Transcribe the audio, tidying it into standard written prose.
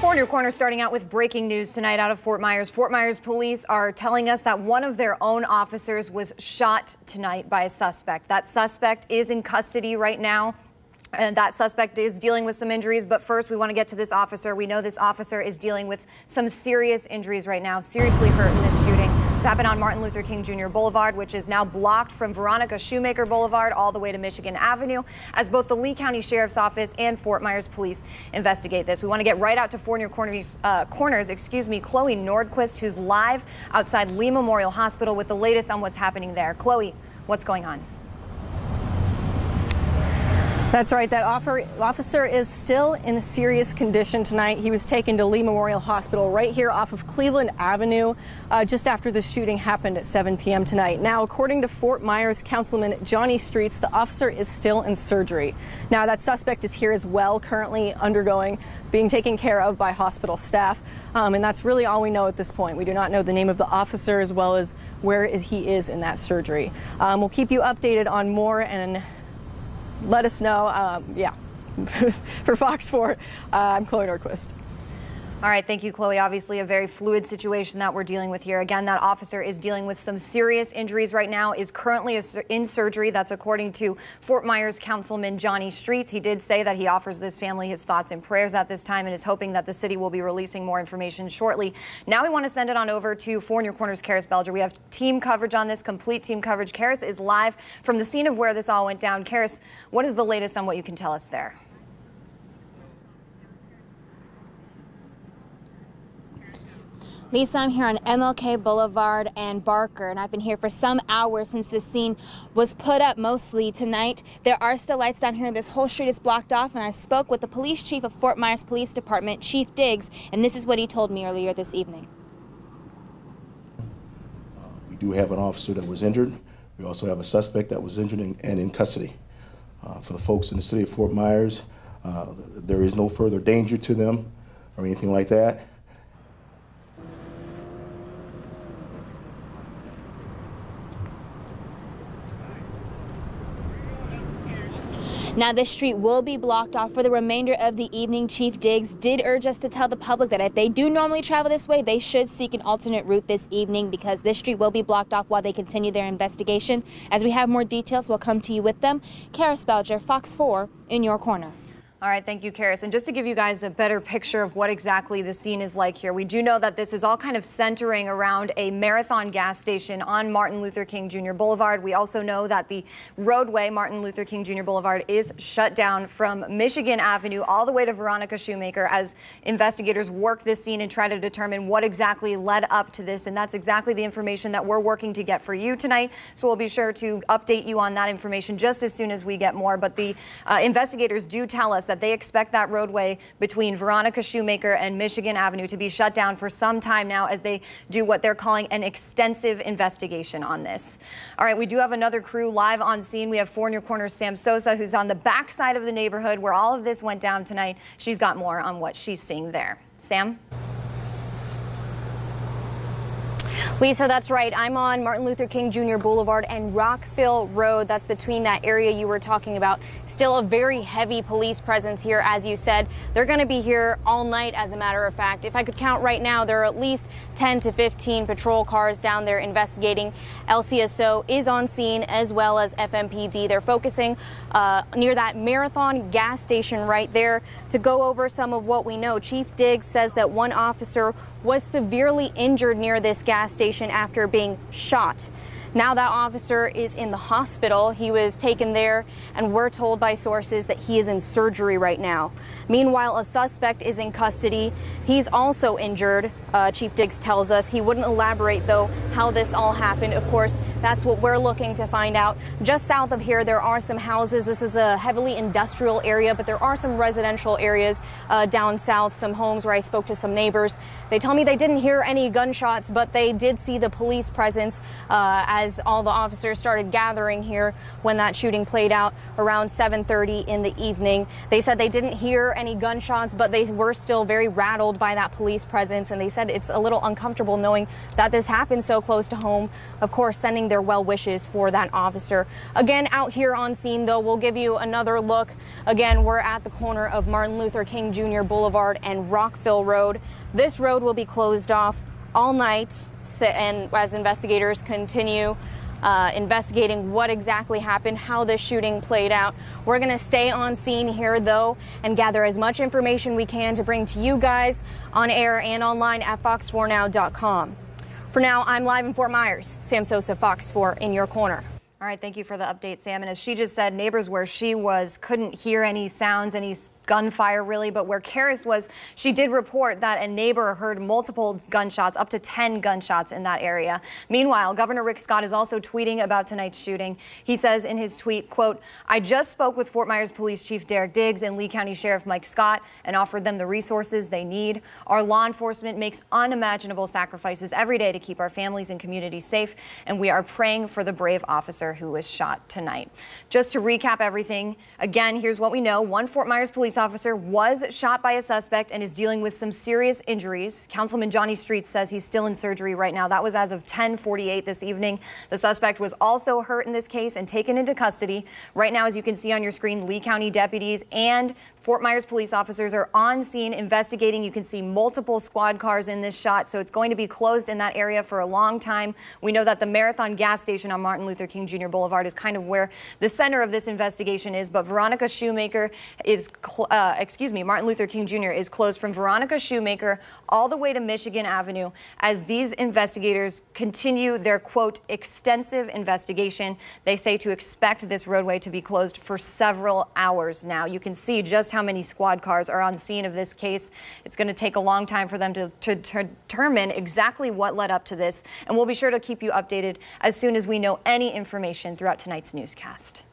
4 New Corner starting out with breaking news tonight out of Fort Myers. Fort Myers police are telling us that one of their own officers was shot tonight by a suspect. That suspect is in custody right now. And that suspect is dealing with some injuries. But first, we want to get to this officer. We know this officer is dealing with some serious injuries right now, seriously hurt in this shooting. This happened on Martin Luther King Jr. Boulevard, which is now blocked from Veronica Shoemaker Boulevard all the way to Michigan Avenue, as both the Lee County Sheriff's Office and Fort Myers Police investigate this. We want to get right out to 4 New Corners, Chloe Nordquist, who's live outside Lee Memorial Hospital with the latest on what's happening there. Chloe, what's going on? That's right. That officer is still in serious condition tonight. He was taken to Lee Memorial Hospital right here off of Cleveland Avenue just after the shooting happened at 7 p.m. tonight. Now, according to Fort Myers Councilman Johnny Streets, the officer is still in surgery. Now, that suspect is here as well, currently being taken care of by hospital staff. And that's really all we know at this point. We do not know the name of the officer as well as where he is in that surgery. We'll keep you updated on more and let us know. For Fox 4, I'm Chloe Nordquist. All right, thank you, Chloe. Obviously a very fluid situation that we're dealing with here. Again, that officer is dealing with some serious injuries right now, is currently in surgery. That's according to Fort Myers Councilman Johnny Streets. He did say that he offers this family his thoughts and prayers at this time and is hoping that the city will be releasing more information shortly. Now we want to send it on over to 4 New Corners' Karis Belger. We have team coverage on this, complete team coverage. Karis is live from the scene of where this all went down. Karis, what is the latest on what you can tell us there? Lisa, I'm here on MLK Boulevard and Barker, and I've been here for some hours since this scene was put up mostly tonight. There are still lights down here. This whole street is blocked off, and I spoke with the police chief of Fort Myers Police Department, Chief Diggs, and this is what he told me earlier this evening. We do have an officer that was injured. We also have a suspect that was injured and in custody. For the folks in the city of Fort Myers, there is no further danger to them or anything like that. Now, this street will be blocked off for the remainder of the evening. Chief Diggs did urge us to tell the public that if they do normally travel this way, they should seek an alternate route this evening because this street will be blocked off while they continue their investigation. As we have more details, we'll come to you with them. Karis Belger, Fox 4, in your corner. All right, thank you, Karis. And just to give you guys a better picture of what exactly the scene is like here, we do know that this is all kind of centering around a Marathon gas station on Martin Luther King Jr. Boulevard. We also know that the roadway, Martin Luther King Jr. Boulevard, is shut down from Michigan Avenue all the way to Veronica Shoemaker as investigators work this scene and try to determine what exactly led up to this. And that's exactly the information that we're working to get for you tonight. So we'll be sure to update you on that information just as soon as we get more. But the investigators do tell us that they expect that roadway between Veronica Shoemaker and Michigan Avenue to be shut down for some time now as they do what they're calling an extensive investigation on this. All right, we do have another crew live on scene. We have 4 New Corners' Sam Sosa, who's on the back side of the neighborhood where all of this went down tonight. She's got more on what she's seeing there. Sam? Lisa, that's right. I'm on Martin Luther King Jr. Boulevard and Rockville Road. That's between that area you were talking about. Still a very heavy police presence here, as you said. They're going to be here all night, as a matter of fact. If I could count right now, there are at least 10 to 15 patrol cars down there investigating. LCSO is on scene as well as FMPD. They're focusing near that Marathon gas station right there to go over some of what we know. Chief Diggs says that one officer was severely injured near this gas station after being shot. Now that officer is in the hospital. He was taken there, and we're told by sources that he is in surgery right now. Meanwhile, a suspect is in custody. He's also injured, Chief Diggs tells us. He wouldn't elaborate, though, how this all happened. Of course, that's what we're looking to find out. Just south of here, there are some houses. This is a heavily industrial area, but there are some residential areas down south, some homes where I spoke to some neighbors. They tell me they didn't hear any gunshots, but they did see the police presence as all the officers started gathering here when that shooting played out around 7:30 in the evening. They said they didn't hear any gunshots, but they were still very rattled by that police presence, and they said it's a little uncomfortable knowing that this happened so close to home, of course, sending their well wishes for that officer. Again, out here on scene, though, we'll give you another look. Again, we're at the corner of Martin Luther King Jr. Boulevard and Rockville Road. This road will be closed off all night, and as investigators continue investigating what exactly happened, how this shooting played out. We're going to stay on scene here, though, and gather as much information we can to bring to you guys on air and online at fox4now.com. For now, I'm live in Fort Myers. Sam Sosa, Fox 4, in your corner. All right, thank you for the update, Sam. And as she just said, neighbors where she was couldn't hear any sounds, any gunfire really, but where Karis was, she did report that a neighbor heard multiple gunshots, up to 10 gunshots in that area. Meanwhile, Governor Rick Scott is also tweeting about tonight's shooting. He says in his tweet, quote, "I just spoke with Fort Myers Police Chief Derek Diggs and Lee County Sheriff Mike Scott and offered them the resources they need. Our law enforcement makes unimaginable sacrifices every day to keep our families and communities safe, and we are praying for the brave officer who was shot tonight." Just to recap everything, again, here's what we know. One Fort Myers police officer was shot by a suspect and is dealing with some serious injuries. Councilman Johnny Street says he's still in surgery right now. That was as of 10:48 this evening. The suspect was also hurt in this case and taken into custody. Right now, as you can see on your screen, Lee County deputies and Fort Myers police officers are on scene investigating. You can see multiple squad cars in this shot, so it's going to be closed in that area for a long time. We know that the Marathon gas station on Martin Luther King Jr. Boulevard is kind of where the center of this investigation is, but Veronica Shoemaker is, Martin Luther King Jr. is closed from Veronica Shoemaker all the way to Michigan Avenue as these investigators continue their, quote, extensive investigation. They say to expect this roadway to be closed for several hours now. You can see just how many squad cars are on scene of this case. It's going to take a long time for them to determine exactly what led up to this, and we'll be sure to keep you updated as soon as we know any information throughout tonight's newscast.